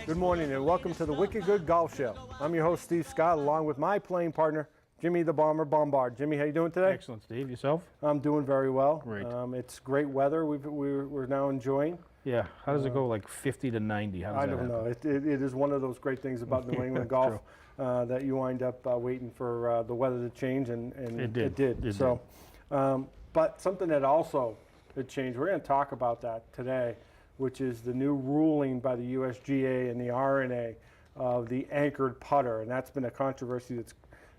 Good morning and welcome to the Wicked Good Golf Show. I'm your host, Steve Scott, along with my playing partner, Jimmy the Bomber Bombard. Jimmy, how you doing today? Excellent, Steve. Yourself? I'm doing very well. Great. It's great weather we're now enjoying. Yeah. How does it go, like 50 to 90? How does I that don't know. happen? It is one of those great things about New England golf that you wind up waiting for the weather to change, and it did. But something that also had changed, we're going to talk about that today, which is the new ruling by the USGA and the RNA of the anchored putter. And that's been a controversy that's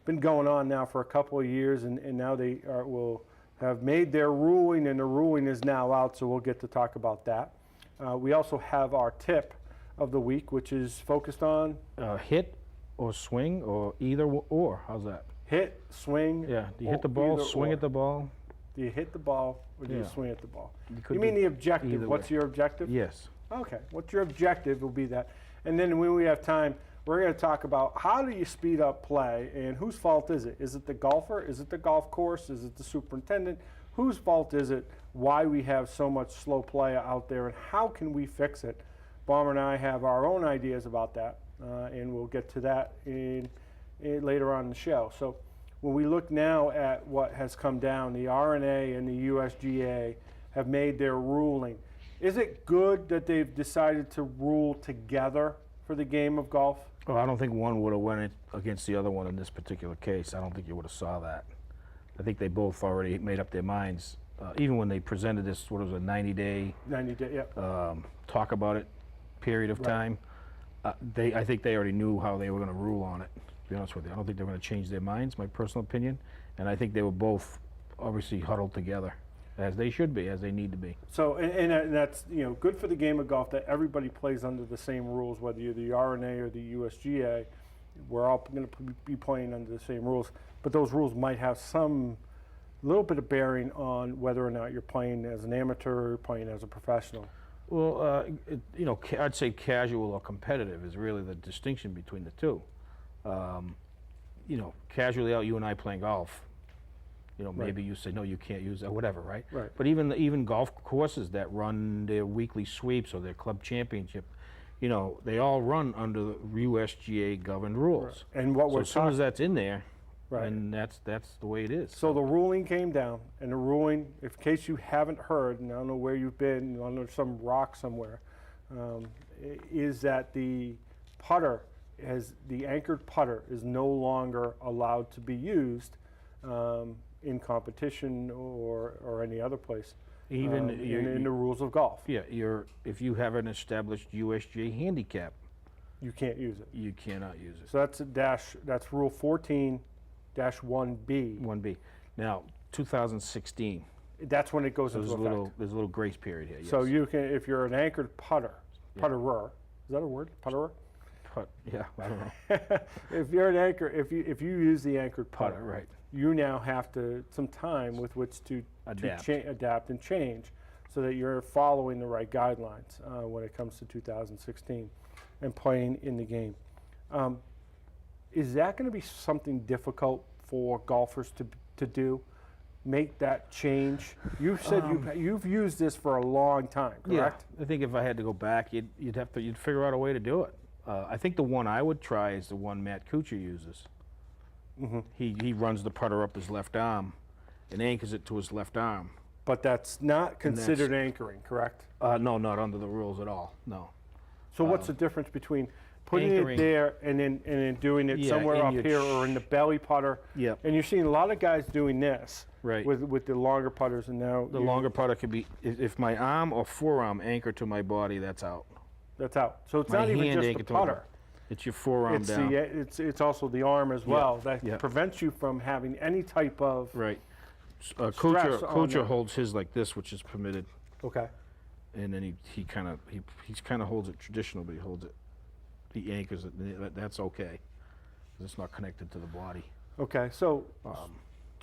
been going on now for a couple of years, and now they will have made their ruling, and the ruling is now out, so we'll get to talk about that. We also have our tip of the week, which is focused on hit or swing or either or. How's that? hit, swing. Yeah. Do you hit the ball, swing at the ball? Do you hit the ball or do you swing at the ball? You mean the objective? What's your objective? Yes. Okay. What's your objective will be that. And then when we have time, we're going to talk about how do you speed up play and whose fault is it? Is it the golfer? Is it the golf course? Is it the superintendent? Whose fault is it? Why we have so much slow play out there and how can we fix it? Bomber and I have our own ideas about that, and we'll get to that later on in the show. So when we look now at what has come down, the RNA and the USGA have made their ruling. Is it good that they've decided to rule together for the game of golf? Oh, I don't think one would have went against the other one in this particular case. I don't think you would have saw that. I think they both already made up their minds. Even when they presented this, what was it, 90-day talk about it period of time, I think they already knew how they were going to rule on it, to be honest with you. I don't think they were going to change their minds, my personal opinion, and I think they were both obviously huddled together, as they should be, as they need to be. So, and that's, you know, good for the game of golf that everybody plays under the same rules, whether you're the RNA or the USGA. We're all going to be playing under the same rules, but those rules might have some little bit of bearing on whether or not you're playing as an amateur or playing as a professional. Well, you know, I'd say casual or competitive is really the distinction between the two. You know, casually out, you and I playing golf, you know, maybe you say, no, you can't use that, whatever, right? But even golf courses that run their weekly sweeps or their club championship, you know, they all run under the USGA governed rules. And what so as soon as that's in there, and that's the way it is. So the ruling came down, and the ruling, in case you haven't heard, and I don't know where you've been, under some rock somewhere, is that the putter, the anchored putter, is no longer allowed to be used in competition or any other place, even in the rules of golf. Yeah, if you have an established USGA handicap, you can't use it. You cannot use it. So that's Rule 14-1B. 1B. Now, 2016. That's when it goes into effect. There's a little grace period here. Yes. So you can, if you're an anchored putterer, is that a word? Putterer? Yeah, I don't know. If you're an anchor, if you use the anchored putter, right, you now have some time with which to adapt and change, so that you're following the right guidelines when it comes to 2016 and playing in the game. Is that going to be something difficult for golfers to do? Make that change? You've said you've used this for a long time, correct? Yeah, I think if I had to go back, you'd figure out a way to do it. I think the one I would try is the one Matt Kuchar uses. He runs the putter up his left arm and anchors it to his left arm. But that's not considered anchoring, correct? No, not under the rules at all. No. So what's the difference between putting it there and then doing it somewhere up here or in the belly putter? Yeah. And you're seeing a lot of guys doing this with the longer putters, and now the longer putter could be, if my arm or forearm anchor to my body, that's out. That's out. So it's not even just the putter. It's your forearm down. It's also the arm as well that prevents you from having any type of Kuchar holds his like this, which is permitted. Okay. And then he kind of holds it traditional, but he holds it. He anchors it. That's okay. It's not connected to the body. Okay. So.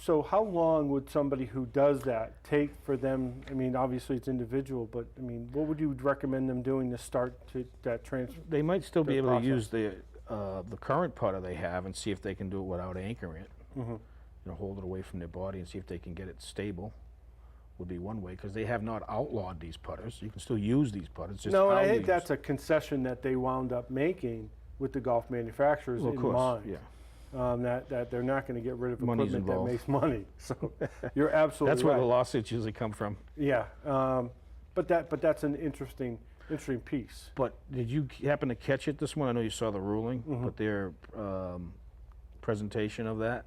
So how long would somebody who does that take for them? I mean, obviously it's individual, but I mean, what would you recommend them doing to start that transfer? They might still be able to use the current putter they have and see if they can do it without anchoring it. You know, hold it away from their body and see if they can get it stable. would be one way, because they have not outlawed these putters. You can still use these putters. Just No, and how I you think use that's a concession that they wound up making with the golf manufacturers Well, of in course, mind. yeah. That they're not going to get rid of Money's equipment that involved. makes money. So you're absolutely That's where right. the lawsuits usually come from. Yeah, but that's an interesting piece. But did you happen to catch it this one? I know you saw the ruling, but their presentation of that,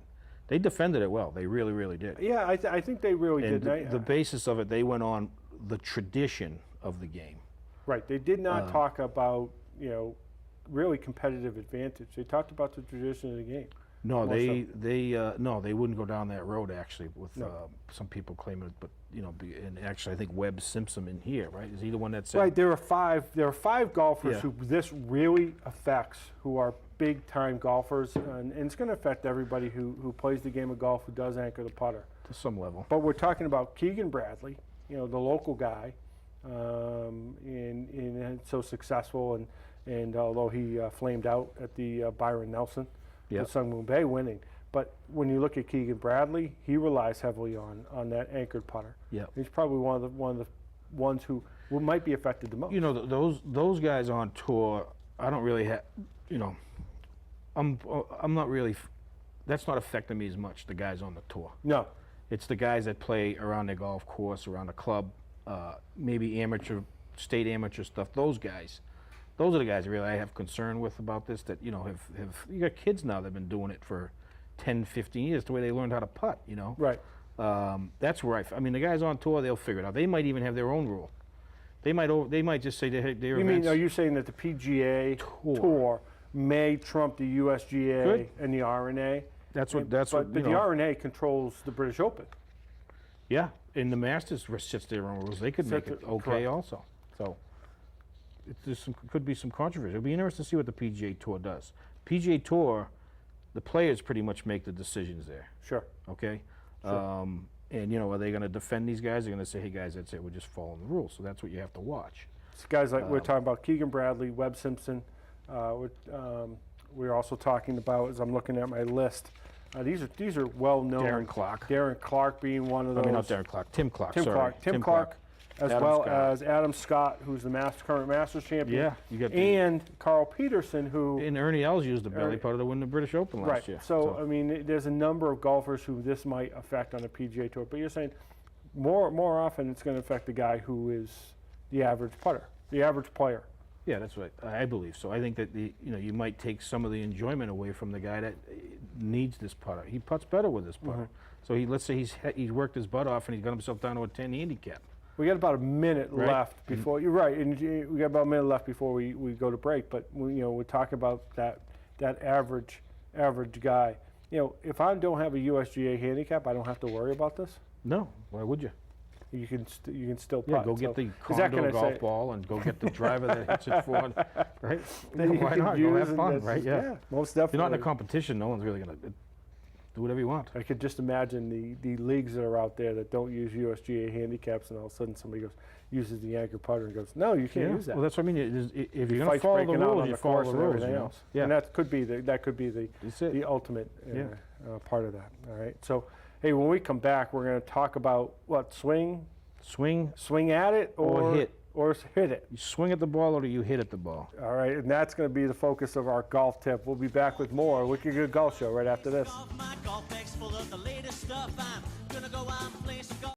they defended it well. They really, really did. Yeah, I think they really And did. the basis of it, they went on the tradition of the game. Right, they did not talk about really competitive advantage. They talked about the tradition of the game. No, More no, they wouldn't go down that road actually. With some people claiming it, but and actually I think Webb Simpson in here, right? Is he the one that said? Right, there are five golfers Yeah. who this really affects, who are big time golfers, and it's going to affect everybody who plays the game of golf, who does anchor the putter. To some level. But we're talking about Keegan Bradley, the local guy, and so successful, and although he flamed out at the Byron Nelson, Yep. with Sun Moon Bay winning. But when you look at Keegan Bradley, he relies heavily on that anchored putter. Yeah. He's probably one of the ones who might be affected the most. Those guys on tour, I don't really have, I'm not really, that's not affecting me as much, the guys on the tour. No. It's the guys that play around the golf course, around the club, maybe amateur, state amateur stuff. Those are the guys really I have concern with about this, that, have you got kids now that have been doing it for 10, 15 years, the way they learned how to putt, Right. That's where I mean, the guys on tour, they'll figure it out. They might even have their own rule. They might just say their You mean, are you saying that the PGA Tour may trump the USGA Good. and the RNA? But the RNA controls the British Open. Yeah, and the Masters sets their own rules. They could make it okay correct. also. So could be some controversy. It'll be interesting to see what the PGA Tour does. PGA Tour, the players pretty much make the decisions there. Sure. Okay. Sure. And are they going to defend these guys? They're going to say, hey guys, that's it. We're just following the rules. So that's what you have to watch. It's guys like we're talking about Keegan Bradley, Webb Simpson. We're also talking about, as I'm looking at my list, these are well known. Darren Clark. Darren Clark being one of those. I mean, not Darren Clark. Tim Clark. Tim sorry. Clark. Tim Clark. As Adam well Scott. as Adam Scott, who's the current Masters champion. Yeah, you got and Carl Peterson, who. And Ernie Els used the belly putter to win the British Open last Right. year. So, I mean, there's a number of golfers who this might affect on the PGA Tour. But you're saying more often it's going to affect the guy who is the average putter, the average player. Yeah, that's right. I believe so. I think that you might take some of the enjoyment away from the guy that needs this putter. He putts better with this putter. So let's say he's worked his butt off and he's got himself down to a 10 handicap. We got about a minute Right. left before you're right, and we got about a minute left before we go to break. But we're talking about that average guy. If I don't have a USGA handicap, I don't have to worry about this. No, why would you? You can still putt. Yeah, go get the Condor golf ball and go get the driver that hits it forward, right? That you Why can not? Go use, have and fun, that's right? just- Yeah. most If you're not definitely. in a competition, no one's really going to do whatever you want. I could just imagine the leagues that are out there that don't use USGA handicaps, and all of a sudden somebody uses the anchor putter and goes, no, you can't use that. Well, that's what I mean. If you're going to Fights follow the breaking out rules, on you the follow course the and rules. everything else. Yeah. And that could be That's it. the ultimate Yeah. part of that. All right. So, hey, when we come back, we're going to talk about what swing at it, Or hit. or hit it. You swing at the ball or do you hit at the ball? All right, and that's going to be the focus of our golf tip. We'll be back with more Wicked Good Golf Show right after this. My golf bag's full of the latest stuff. I'm gonna go out and play some golf.